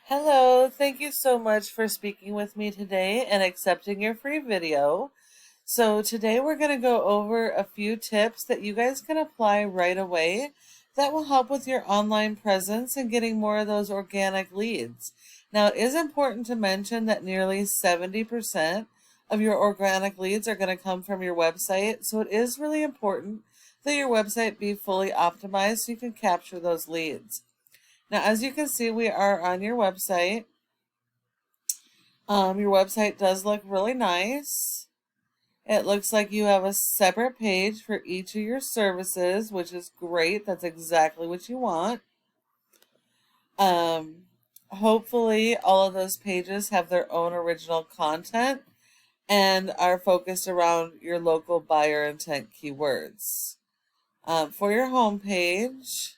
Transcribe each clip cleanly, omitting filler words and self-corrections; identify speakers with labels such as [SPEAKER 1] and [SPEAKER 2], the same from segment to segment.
[SPEAKER 1] Hello, thank you so much for speaking with me today and accepting your free video. So today we're going to go over a few tips that you guys can apply right away that will help with your online presence and getting more of those organic leads. Now, it is important to mention that nearly 70% of your organic leads are going to come from your website, so it is really important that your website be fully optimized so you can capture those leads. Now, as you can see, we are on your website. Your website does look really nice. It looks like you have a separate page for each of your services, which is great. That's exactly what you want. Hopefully, all of those pages have their own original content and are focused around your local buyer intent keywords. For your home page,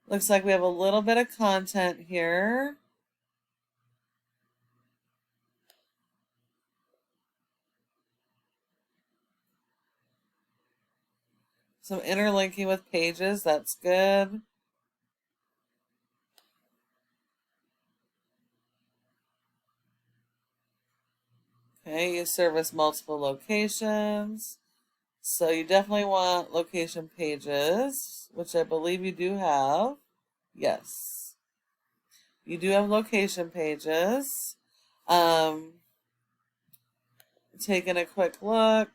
[SPEAKER 1] looks like we have a little bit of content here. Some interlinking with pages, that's good. Okay, you service multiple locations. So you definitely want location pages, which I believe you do have. Yes. You do have location pages. Taking a quick look.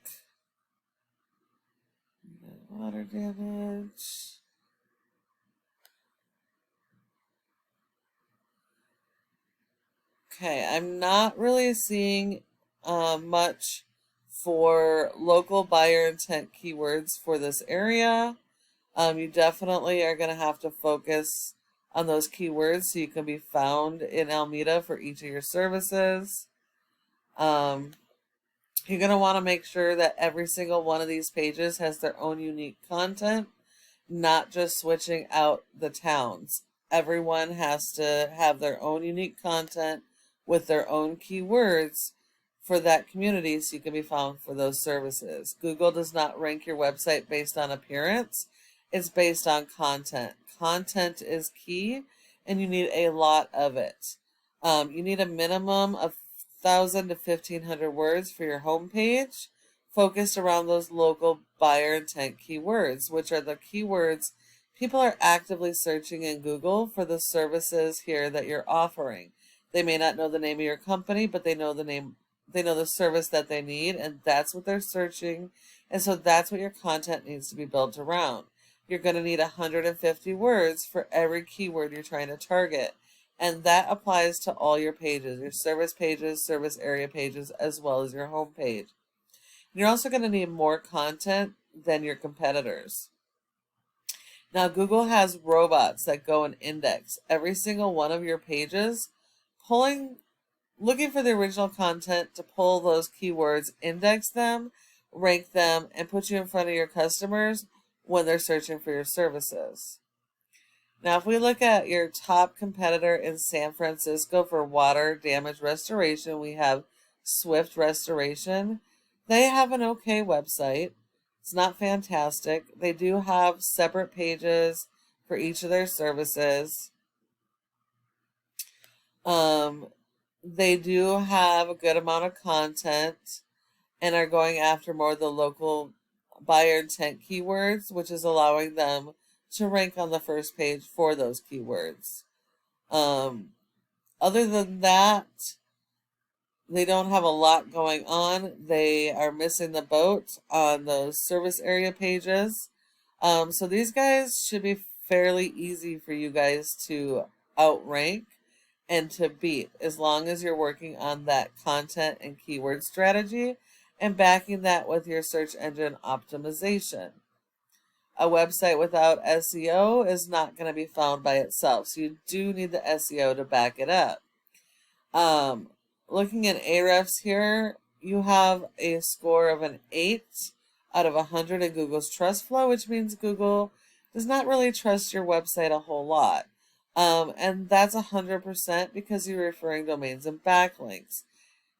[SPEAKER 1] Water damage. Okay, I'm not really seeing much for local buyer intent keywords for this area. You definitely are going to have to focus on those keywords so you can be found in Alameda for each of your services. You're going to want to make sure that every single one of these pages has their own unique content, not just switching out the towns. Everyone has to have their own unique content with their own keywords for that community so you can be found for those services. Google does not rank your website based on appearance. It's based on content. Content is key, and you need a lot of it. You need a minimum of 1,000 to 1,500 words for your homepage, focused around those local buyer intent keywords, which are the keywords people are actively searching in Google for the services here that you're offering. They may not know the name of your company, but they know the service that they need, and that's what they're searching. And so that's what your content needs to be built around. You're going to need 150 words for every keyword you're trying to target. And that applies to all your pages, your service pages, service area pages, as well as your home page. You're also going to need more content than your competitors. Now, Google has robots that go and index every single one of your pages, looking for the original content to pull those keywords, index them, rank them, and put you in front of your customers when they're searching for your services. Now, if we look at your top competitor in San Francisco for water damage restoration, we have Swift Restoration. They have an okay website. It's not fantastic. They do have separate pages for each of their services. They do have a good amount of content and are going after more of the local buyer intent keywords, which is allowing them to rank on the first page for those keywords. Other than that, they don't have a lot going on. They are missing the boat on those service area pages. So these guys should be fairly easy for you guys to outrank and to beat, as long as you're working on that content and keyword strategy and backing that with your search engine optimization. A website without SEO is not going to be found by itself, so you do need the SEO to back it up. Looking at Ahrefs here, you have a score of an 8 out of 100 in Google's trust flow, which means Google does not really trust your website a whole lot. And that's 100% because you're referring domains and backlinks.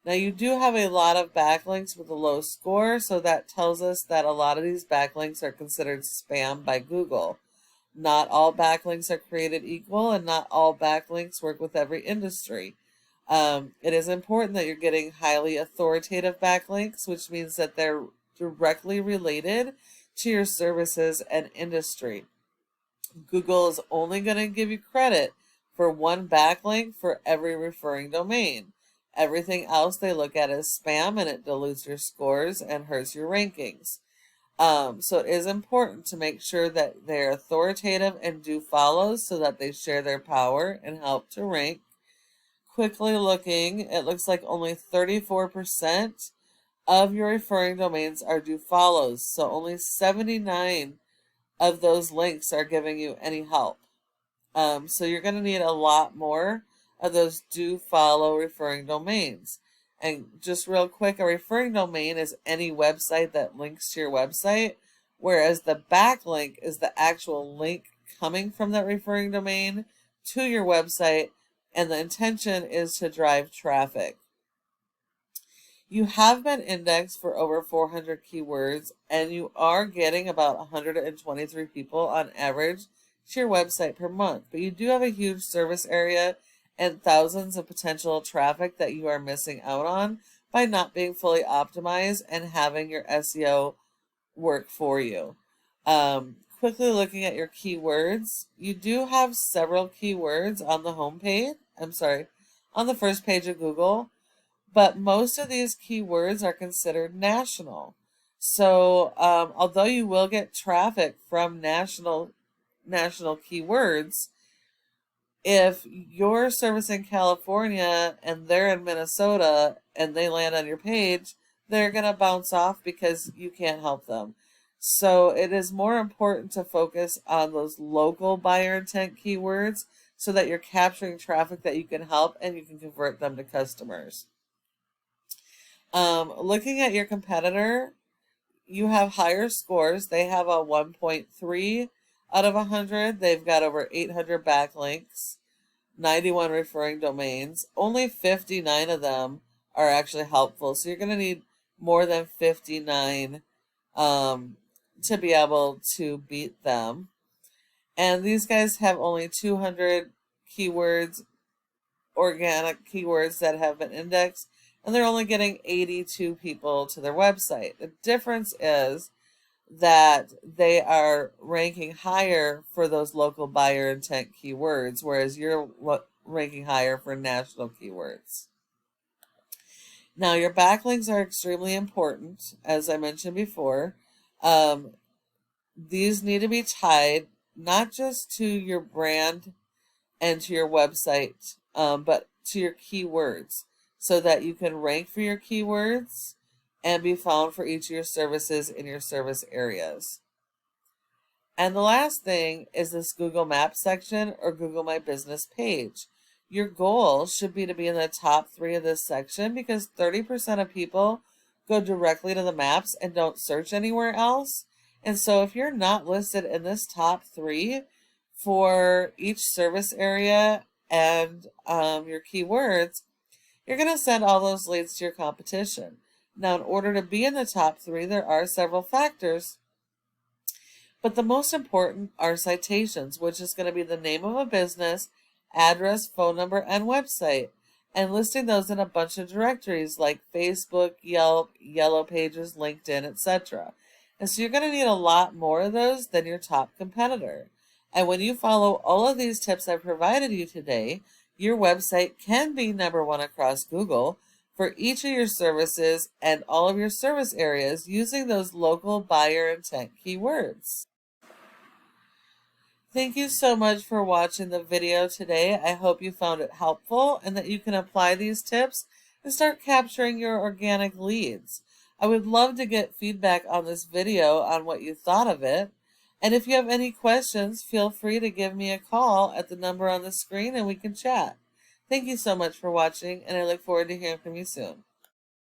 [SPEAKER 1] Now, you do have a lot of backlinks with a low score, so that tells us that a lot of these backlinks are considered spam by Google. Not all backlinks are created equal, and not all backlinks work with every industry. It is important that you're getting highly authoritative backlinks, which means that they're directly related to your services and industry. Google is only going to give you credit for one backlink for every referring domain. Everything else they look at as spam, and it dilutes your scores and hurts your rankings. So it is important to make sure that they're authoritative and do follows so that they share their power and help to rank. Quickly looking, it looks like only 34% of your referring domains are do follows. So only 79 of those links are giving you any help. So you're going to need a lot more of those do follow referring domains. And just real quick, a referring domain is any website that links to your website, whereas the backlink is the actual link coming from that referring domain to your website, and the intention is to drive traffic. You have been indexed for over 400 keywords, and you are getting about 123 people on average to your website per month, but you do have a huge service area and thousands of potential traffic that you are missing out on by not being fully optimized and having your SEO work for you. Quickly looking at your keywords, you do have several keywords on the home page. On the first page of Google, but most of these keywords are considered national. So although you will get traffic from national keywords, if you're servicing California and they're in Minnesota and they land on your page, they're going to bounce off because you can't help them. So it is more important to focus on those local buyer intent keywords so that you're capturing traffic that you can help and you can convert them to customers. Looking at your competitor, you have higher scores. They have a 1.3 out of 100. They've got over 800 backlinks, 91 referring domains. Only 59 of them are actually helpful. So you're going to need more than 59 to be able to beat them. And these guys have only 200 keywords, organic keywords that have been indexed, and they're only getting 82 people to their website. The difference is that they are ranking higher for those local buyer intent keywords, whereas you're ranking higher for national keywords. Now, your backlinks are extremely important, as I mentioned before. These need to be tied not just to your brand and to your website, but to your keywords, so that you can rank for your keywords and be found for each of your services in your service areas. And the last thing is this Google Maps section or Google My Business page. Your goal should be to be in the top 3 of this section, because 30% of people go directly to the maps and don't search anywhere else. And so if you're not listed in this top 3 for each service area and your keywords, you're going to send all those leads to your competition. Now, in order to be in the top 3, there are several factors, but the most important are citations, which is going to be the name of a business, address, phone number, and website, and listing those in a bunch of directories like Facebook, Yelp, Yellow Pages, LinkedIn, etc. And so you're going to need a lot more of those than your top competitor. And when you follow all of these tips I've provided you today, your website can be number 1 across Google for each of your services and all of your service areas using those local buyer intent keywords. Thank you so much for watching the video today. I hope you found it helpful and that you can apply these tips and start capturing your organic leads. I would love to get feedback on this video on what you thought of it. And if you have any questions, feel free to give me a call at the number on the screen and we can chat. Thank you so much for watching, and I look forward to hearing from you soon.